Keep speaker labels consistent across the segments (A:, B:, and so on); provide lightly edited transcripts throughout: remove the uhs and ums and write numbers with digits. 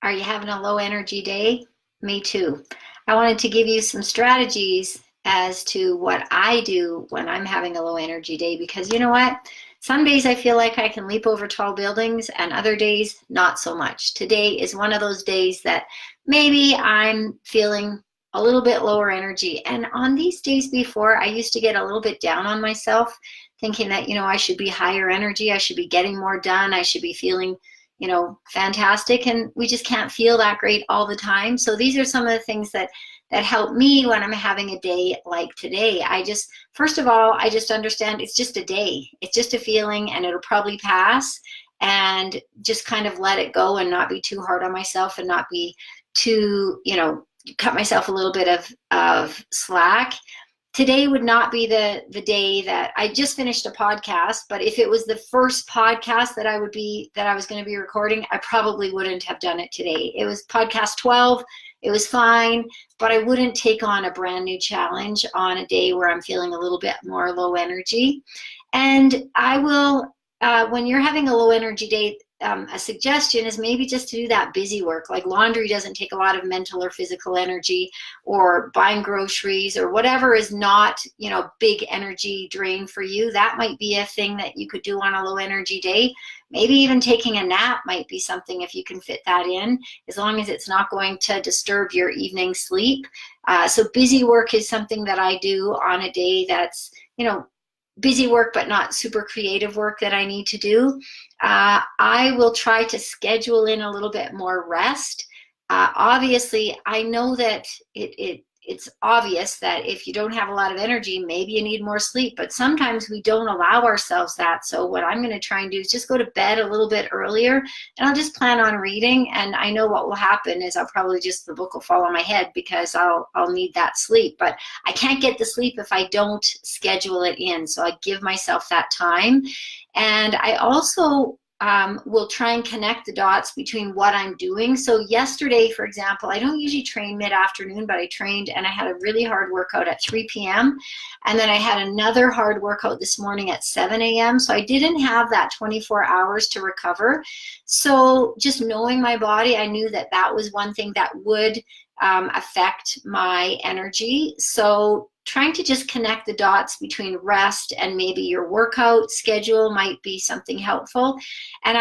A: Are you having a low energy day? Me too. I wanted to give you some strategies as to what I do when I'm having a low energy day because you know what? Some days I feel like I can leap over tall buildings and other days not so much. Today is one of those days that maybe I'm feeling a little bit lower energy. And on these days before, I used to get a little bit down on myself, thinking that, I should be higher energy, I should be getting more done, I should be feeling fantastic. And we just can't feel that great all the time. So these are some of the things that help me when I'm having a day like today. First of all, I just understand it's just a day. It's just a feeling and it'll probably pass, and just kind of let it go and not be too hard on myself and not be too, cut myself a little bit of slack. Today would not be the day that I just finished a podcast, but if it was the first podcast that I was going to be recording, I probably wouldn't have done it today. It was podcast 12. It was fine, but I wouldn't take on a brand new challenge on a day where I'm feeling a little bit more low energy. And I will, when you're having a low energy day, a suggestion is maybe just to do that busy work. Like laundry doesn't take a lot of mental or physical energy, or buying groceries or whatever is not, big energy drain for you. That might be a thing that you could do on a low energy day. Maybe even taking a nap might be something if you can fit that in, as long as it's not going to disturb your evening sleep. So busy work is something that I do on a day that's, busy work but not super creative work that I need to do. I will try to schedule in a little bit more rest. Obviously, I know that it's obvious that if you don't have a lot of energy, maybe you need more sleep, but sometimes we don't allow ourselves that. So what I'm going to try and do is just go to bed a little bit earlier, and I'll just plan on reading. And I know what will happen is the book will fall on my head because I'll need that sleep, but I can't get the sleep if I don't schedule it in. So I give myself that time. And I also will try and connect the dots between what I'm doing. So yesterday, for example, I don't usually train mid-afternoon, but I trained and I had a really hard workout at 3 p.m. And then I had another hard workout this morning at 7 a.m. So I didn't have that 24 hours to recover. So just knowing my body, I knew that that was one thing that would affect my energy. So trying to just connect the dots between rest and maybe your workout schedule might be something helpful. And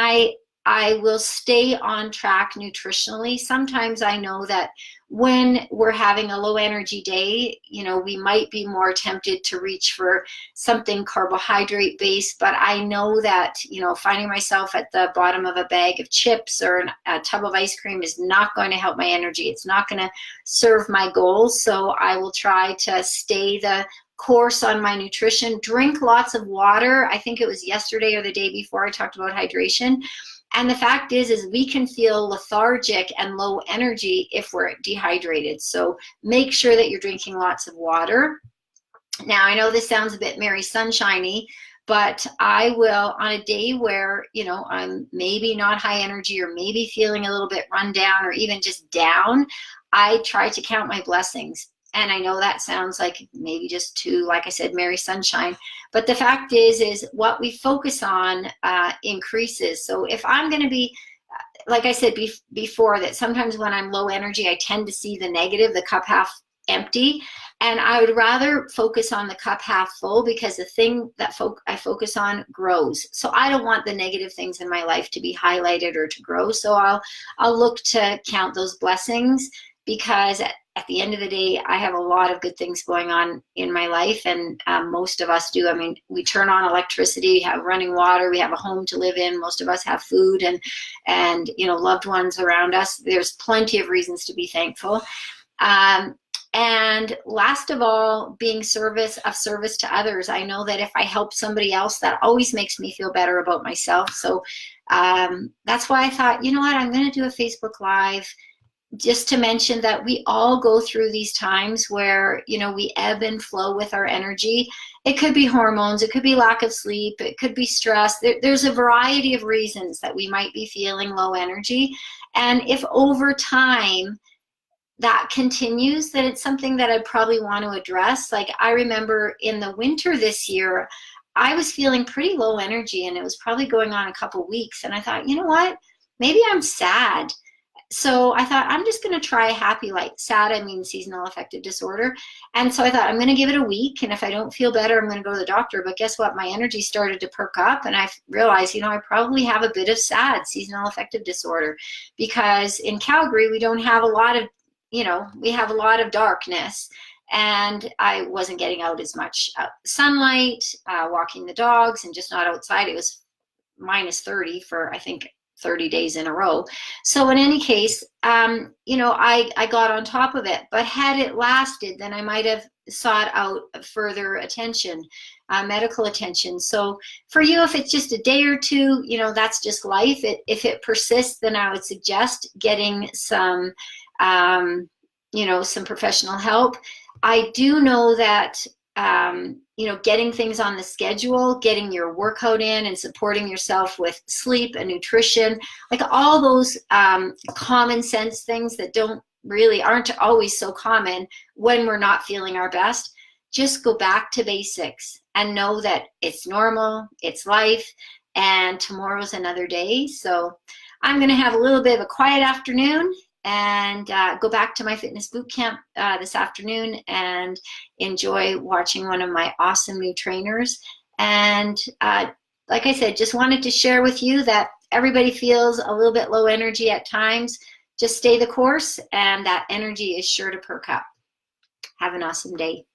A: I will stay on track nutritionally. Sometimes I know that when we're having a low energy day, we might be more tempted to reach for something carbohydrate based, but I know that, finding myself at the bottom of a bag of chips or a tub of ice cream is not going to help my energy. It's not going to serve my goals. So I will try to stay the course on my nutrition, drink lots of water. I think it was yesterday or the day before I talked about hydration. And the fact is we can feel lethargic and low energy if we're dehydrated. So make sure that you're drinking lots of water. Now, I know this sounds a bit Mary Sunshiny, but I will, on a day where, I'm maybe not high energy or maybe feeling a little bit run down or even just down, I try to count my blessings. And I know that sounds like maybe just too, like I said, Mary Sunshine. But the fact is what we focus on increases. So if I'm going to be, like I said before, that sometimes when I'm low energy, I tend to see the negative, the cup half empty. And I would rather focus on the cup half full, because the thing that I focus on grows. So I don't want the negative things in my life to be highlighted or to grow. So I'll look to count those blessings, because at the end of the day, I have a lot of good things going on in my life, and most of us do. I mean, we turn on electricity, we have running water, we have a home to live in. Most of us have food and loved ones around us. There's plenty of reasons to be thankful. And last of all, being of service to others. I know that if I help somebody else, that always makes me feel better about myself. So that's why I thought, you know what, I'm going to do a Facebook Live, just to mention that we all go through these times where, we ebb and flow with our energy. It could be hormones, it could be lack of sleep, it could be stress. There's a variety of reasons that we might be feeling low energy. And if over time that continues, then it's something that I'd probably want to address. Like I remember in the winter this year, I was feeling pretty low energy, and it was probably going on a couple weeks. And I thought, you know what, maybe I'm sad. so I thought, I'm just going to try happy light. SAD, I mean seasonal affective disorder. And so I thought, I'm going to give it a week. And if I don't feel better, I'm going to go to the doctor. But guess what? My energy started to perk up. And I realized, I probably have a bit of SAD, seasonal affective disorder, because in Calgary, we don't have a lot of, we have a lot of darkness. And I wasn't getting out as much sunlight, walking the dogs, and just not outside. It was minus 30 for, I think, 30 days in a row. So in any case, I got on top of it. But had it lasted, then I might have sought out further attention, medical attention. So for you, if it's just a day or two, that's just life. If it persists, then I would suggest getting some, some professional help. I do know that getting things on the schedule, getting your workout in and supporting yourself with sleep and nutrition, like all those common sense things that aren't always so common when we're not feeling our best. Just go back to basics and know that it's normal, it's life, and tomorrow's another day. So I'm going to have a little bit of a quiet afternoon and go back to my fitness boot camp this afternoon and enjoy watching one of my awesome new trainers. And like I said, just wanted to share with you that everybody feels a little bit low energy at times. Just stay the course, and that energy is sure to perk up. Have an awesome day.